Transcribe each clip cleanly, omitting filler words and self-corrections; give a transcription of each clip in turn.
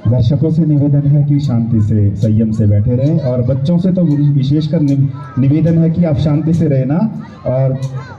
दर्शकों से निवेदन है कि शांति से संयम से बैठे रहें और बच्चों से तो विशेषकर निवेदन है कि आप शांति से रहना और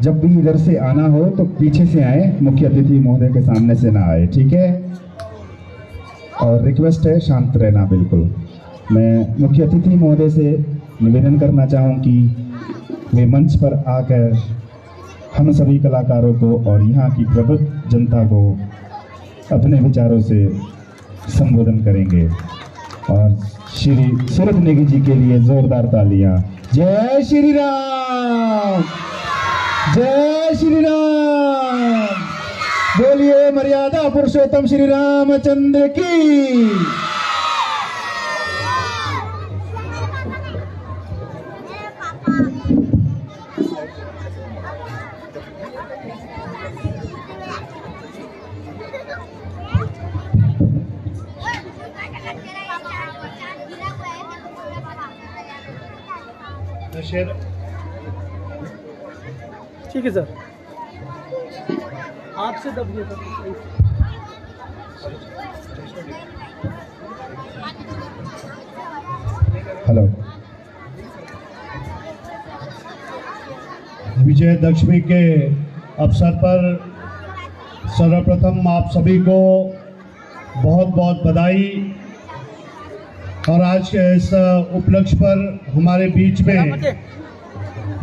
जब भी इधर से आना हो तो पीछे से आए, मुख्य अतिथि महोदय के सामने से ना आए, ठीक है। और रिक्वेस्ट है शांत रहना बिल्कुल। मैं मुख्य अतिथि महोदय से निवेदन करना चाहूँ कि वे मंच पर आकर हम सभी कलाकारों को और यहाँ की प्रबुद्ध जनता को अपने विचारों से संबोधन करेंगे। और श्री सूरत नेगी जी के लिए जोरदार तालियां। जय श्री राम, जय श्री राम। बोलिए मर्यादा पुरुषोत्तम श्री रामचंद्र की। ठीक है सर, आपसे दबिए सर। हेलो, विजयदशमी के अवसर पर सर्वप्रथम आप सभी को बहुत बहुत बधाई। और आज के इस उपलक्ष्य पर हमारे बीच में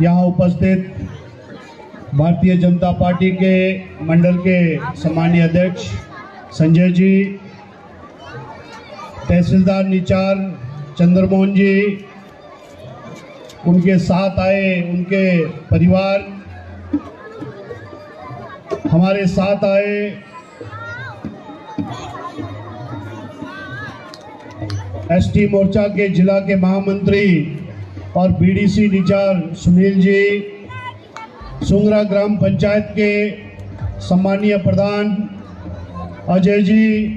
यहाँ उपस्थित भारतीय जनता पार्टी के मंडल के सम्मानीय अध्यक्ष संजय जी, तहसीलदार निचार चंद्रमोहन जी, उनके साथ आए उनके परिवार, हमारे साथ आए एसटी मोर्चा के जिला के महामंत्री और बीडीसी निचार सुनील जी, सुंगरा ग्राम पंचायत के सम्मानीय प्रधान अजय जी,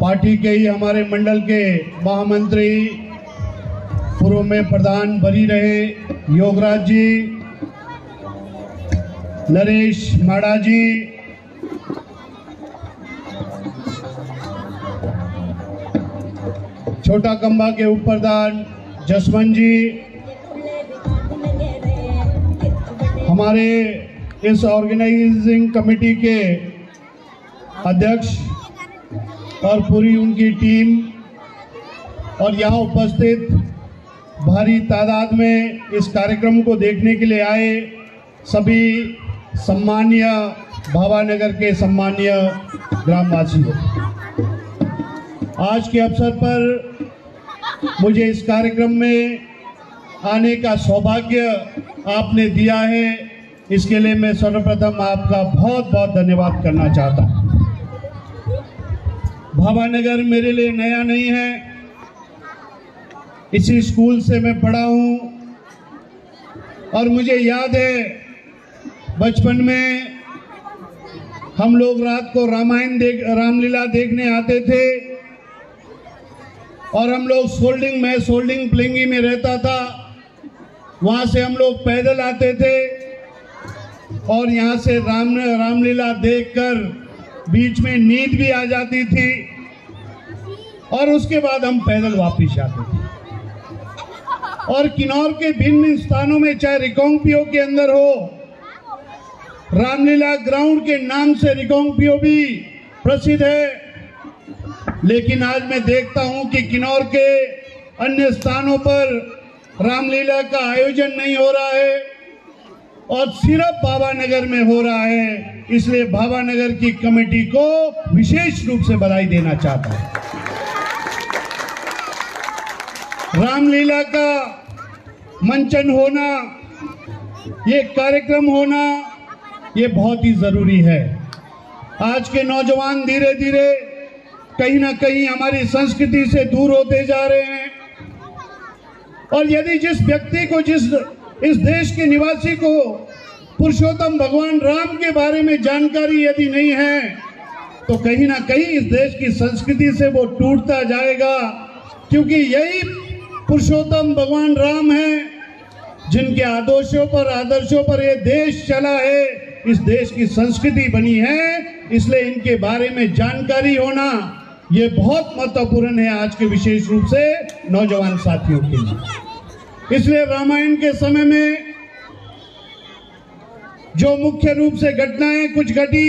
पार्टी के ही हमारे मंडल के महामंत्री पूर्व में प्रधान बनी रहे योगराज जी, नरेश माड़ा जी, छोटा कंबा के उप प्रधान जसवंत जी, हमारे इस ऑर्गेनाइजिंग कमेटी के अध्यक्ष और पूरी उनकी टीम, और यहाँ उपस्थित भारी तादाद में इस कार्यक्रम को देखने के लिए आए सभी सम्मानीय भावानगर के सम्मानीय ग्रामवासियों, आज के अवसर पर मुझे इस कार्यक्रम में आने का सौभाग्य आपने दिया है, इसके लिए मैं सर्वप्रथम आपका बहुत बहुत धन्यवाद करना चाहता हूँ। भावानगर मेरे लिए नया नहीं है, इसी स्कूल से मैं पढ़ा हूँ और मुझे याद है बचपन में हम लोग रात को रामलीला देखने आते थे और हम लोग सोल्डिंग प्लेंगी में रहता था, वहाँ से हम लोग पैदल आते थे और यहाँ से रामलीला देखकर बीच में नींद भी आ जाती थी और उसके बाद हम पैदल वापस आते थे। और किन्नौर के भिन्न स्थानों में, चाहे रिकांगपिओ के अंदर हो, रामलीला ग्राउंड के नाम से रिकांगपिओ भी प्रसिद्ध है, लेकिन आज मैं देखता हूं कि किन्नौर के अन्य स्थानों पर रामलीला का आयोजन नहीं हो रहा है और सिर्फ भावानगर में हो रहा है। इसलिए भावानगर की कमेटी को विशेष रूप से बधाई देना चाहता हूं। रामलीला का मंचन होना, ये कार्यक्रम होना, ये बहुत ही जरूरी है। आज के नौजवान धीरे धीरे कहीं ना कहीं हमारी संस्कृति से दूर होते जा रहे हैं और यदि जिस व्यक्ति को, इस देश के निवासी को पुरुषोत्तम भगवान राम के बारे में जानकारी यदि नहीं है तो कहीं ना कहीं इस देश की संस्कृति से वो टूटता जाएगा, क्योंकि यही पुरुषोत्तम भगवान राम हैं जिनके आदर्शों पर ये देश चला है इस देश की संस्कृति बनी है, इसलिए इनके बारे में जानकारी होना ये बहुत महत्वपूर्ण है आज के विशेष रूप से नौजवान साथियों के लिए। इसलिए रामायण के समय में जो मुख्य रूप से घटनाएं कुछ घटी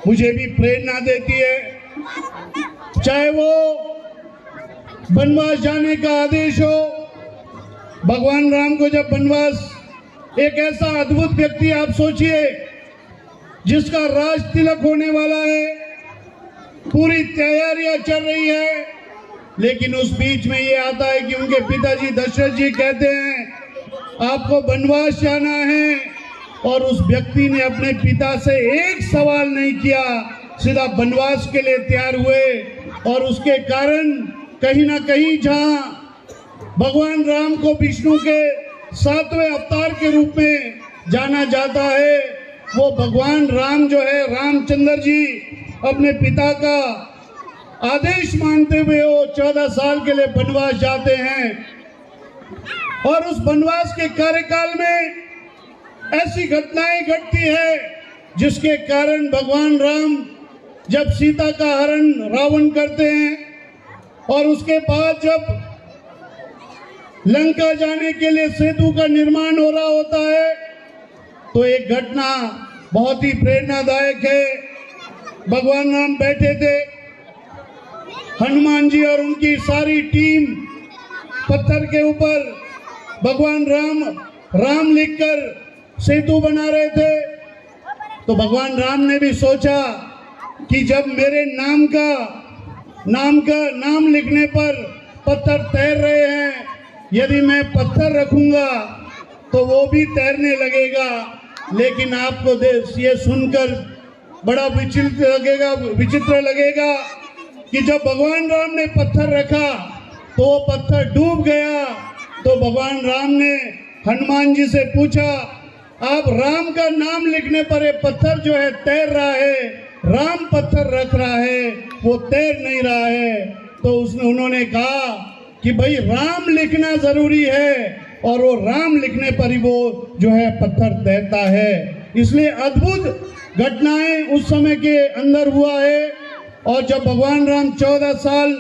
मुझे भी प्रेरणा देती है। चाहे वो वनवास जाने का आदेश हो, भगवान राम को जब वनवास, एक ऐसा अद्भुत व्यक्ति आप सोचिए जिसका राज तिलक होने वाला है, पूरी तैयारियां चल रही है, लेकिन उस बीच में ये आता है कि उनके पिताजी दशरथ जी कहते हैं आपको वनवास जाना है, और उस व्यक्ति ने अपने पिता से एक सवाल नहीं किया, सीधा वनवास के लिए तैयार हुए। और उसके कारण कहीं ना कहीं जहां भगवान राम को विष्णु के 7वें अवतार के रूप में जाना जाता है, वो भगवान राम जो है, रामचंद्र जी अपने पिता का आदेश मानते हुए वो 14 साल के लिए वनवास जाते हैं। और उस वनवास के कार्यकाल में ऐसी घटनाएं घटती है जिसके कारण भगवान राम जब सीता का हरण रावण करते हैं और उसके बाद जब लंका जाने के लिए सेतु का निर्माण हो रहा होता है, तो एक घटना बहुत ही प्रेरणादायक है। भगवान राम बैठे थे, हनुमान जी और उनकी सारी टीम पत्थर के ऊपर भगवान राम लिखकर सेतु बना रहे थे। तो भगवान राम ने भी सोचा कि जब मेरे नाम लिखने पर पत्थर तैर रहे हैं, यदि मैं पत्थर रखूंगा तो वो भी तैरने लगेगा। लेकिन आपको ये सुनकर बड़ा विचित्र लगेगा कि जब भगवान राम ने पत्थर रखा तो वो पत्थर डूब गया। तो भगवान राम ने हनुमान जी से पूछा, आप राम का नाम लिखने पर ये पत्थर जो है तैर रहा है, राम पत्थर रख रहा है वो तैर नहीं रहा है। तो उन्होंने कहा कि भाई राम लिखना जरूरी है, और वो राम लिखने पर ही वो जो है पत्थर तैरता है। इसलिए अद्भुत घटनाएं उस समय के अंदर हुआ है। और जब भगवान राम 14 साल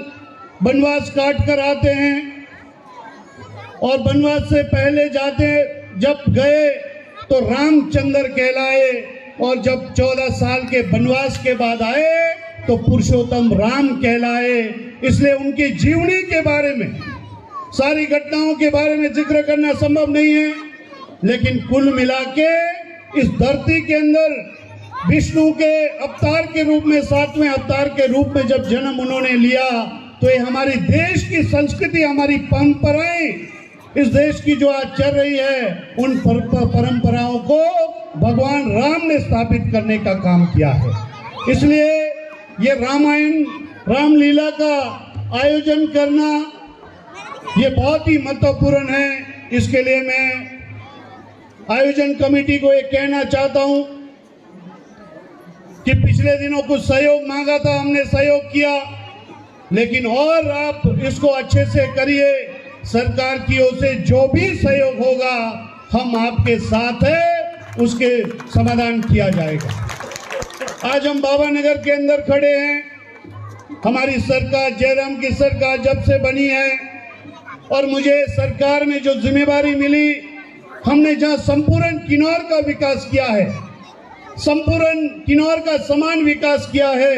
वनवास काट कर आते हैं और वनवास से पहले जब गए तो रामचंद्र कहलाए, और जब 14 साल के वनवास के बाद आए तो पुरुषोत्तम राम कहलाए। इसलिए उनकी जीवनी के बारे में, सारी घटनाओं के बारे में जिक्र करना संभव नहीं है, लेकिन कुल मिला के इस धरती के अंदर विष्णु के अवतार के रूप में, 7वें अवतार के रूप में जब जन्म उन्होंने लिया, तो ये हमारी देश की संस्कृति, हमारी परंपराएं, इस देश की जो आज चल रही है, उन परंपराओं को भगवान राम ने स्थापित करने का काम किया है। इसलिए ये रामायण, रामलीला का आयोजन करना ये बहुत ही महत्वपूर्ण है। इसके लिए मैं आयोजन कमेटी को ये कहना चाहता हूं कि पिछले दिनों कुछ सहयोग मांगा था, हमने सहयोग किया, लेकिन और आप इसको अच्छे से करिए। सरकार की ओर से जो भी सहयोग होगा हम आपके साथ हैं, उसके समाधान किया जाएगा। आज हम बाबा नगर के अंदर खड़े हैं। हमारी सरकार, जयराम की सरकार जब से बनी है, और मुझे सरकार में जो जिम्मेवारी मिली, हमने जहां संपूर्ण किन्नौर का विकास किया है, संपूर्ण किन्नौर का समान विकास किया है,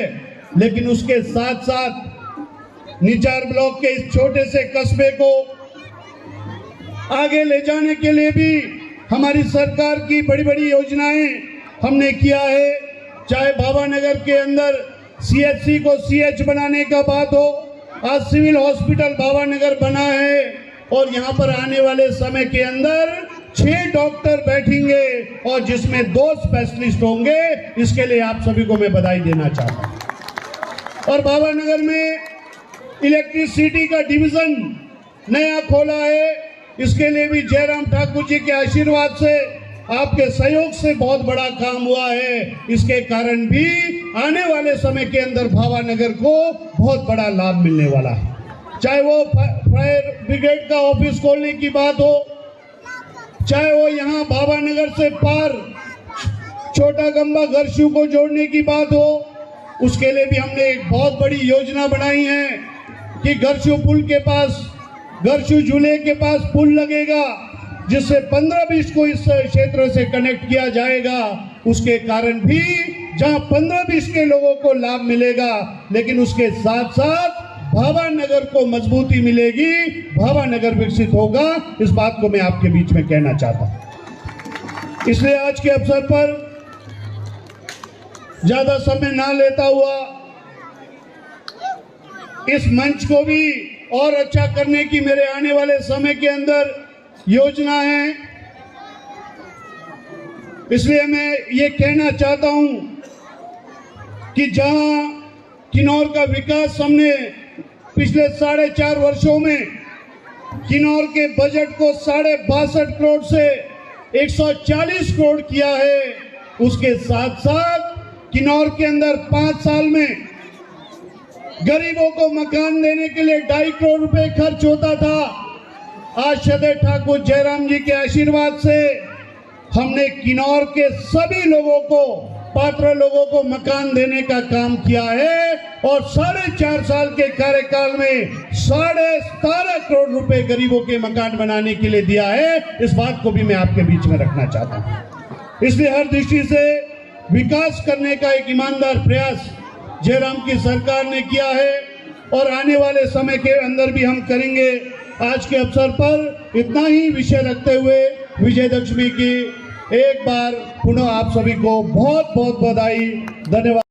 लेकिन उसके साथ साथ निचार ब्लॉक के इस छोटे से कस्बे को आगे ले जाने के लिए भी हमारी सरकार की बड़ी बड़ी योजनाएं हमने किया है। चाहे बाबा नगर के अंदर CHC को CH बनाने का बात हो, आज सिविल हॉस्पिटल बाबा नगर बना है, और यहाँ पर आने वाले समय के अंदर 6 डॉक्टर बैठेंगे और जिसमें 2 स्पेशलिस्ट होंगे। इसके लिए आप सभी को मैं बधाई देना चाहता हूँ। और बाबा नगर में इलेक्ट्रिसिटी का डिवीजन नया खोला है, इसके लिए भी जयराम ठाकुर जी के आशीर्वाद से, आपके सहयोग से बहुत बड़ा काम हुआ है। इसके कारण भी आने वाले समय के अंदर भावा नगर को बहुत बड़ा लाभ मिलने वाला है। चाहे वो फायर ब्रिगेड का ऑफिस खोलने की बात हो, चाहे वो यहाँ भावानगर से पार छोटा गंबा घरशू को जोड़ने की बात हो, उसके लिए भी हमने एक बहुत बड़ी योजना बनाई है कि घरशू पुल के पास, घरशू झूले के पास पुल लगेगा, जिससे 15-20 को इस क्षेत्र से कनेक्ट किया जाएगा। उसके कारण भी जहां 15-20 के लोगों को लाभ मिलेगा, लेकिन उसके साथ साथ भावानगर को मजबूती मिलेगी, भावानगर विकसित होगा। इस बात को मैं आपके बीच में कहना चाहता हूं। इसलिए आज के अवसर पर ज्यादा समय ना लेता हुआ इस मंच को भी और अच्छा करने की मेरे आने वाले समय के अंदर योजना है। इसलिए मैं ये कहना चाहता हूं कि जहां किन्नौर का विकास हमने पिछले 4.5 वर्षों में किन्नौर के बजट को 62.5 करोड़ से 140 करोड़ किया है, उसके साथ साथ किन्नौर के अंदर 5 साल में गरीबों को मकान देने के लिए 2.5 करोड़ रुपए खर्च होता था। आज श्रद्धेय ठाकुर जयराम जी के आशीर्वाद से हमने किन्नौर के सभी लोगों को, पात्र लोगों को मकान देने का काम किया है और 4.5 साल के कार्यकाल में 17.5 करोड़ रुपए गरीबों के मकान बनाने के लिए दिया है। इस बात को भी मैं आपके बीच में रखना चाहता हूं। इसलिए हर दृष्टि से विकास करने का एक ईमानदार प्रयास जयराम की सरकार ने किया है और आने वाले समय के अंदर भी हम करेंगे। आज के अवसर पर इतना ही विषय रखते हुए विजयदशमी की एक बार पुनः आप सभी को बहुत बहुत बधाई, धन्यवाद।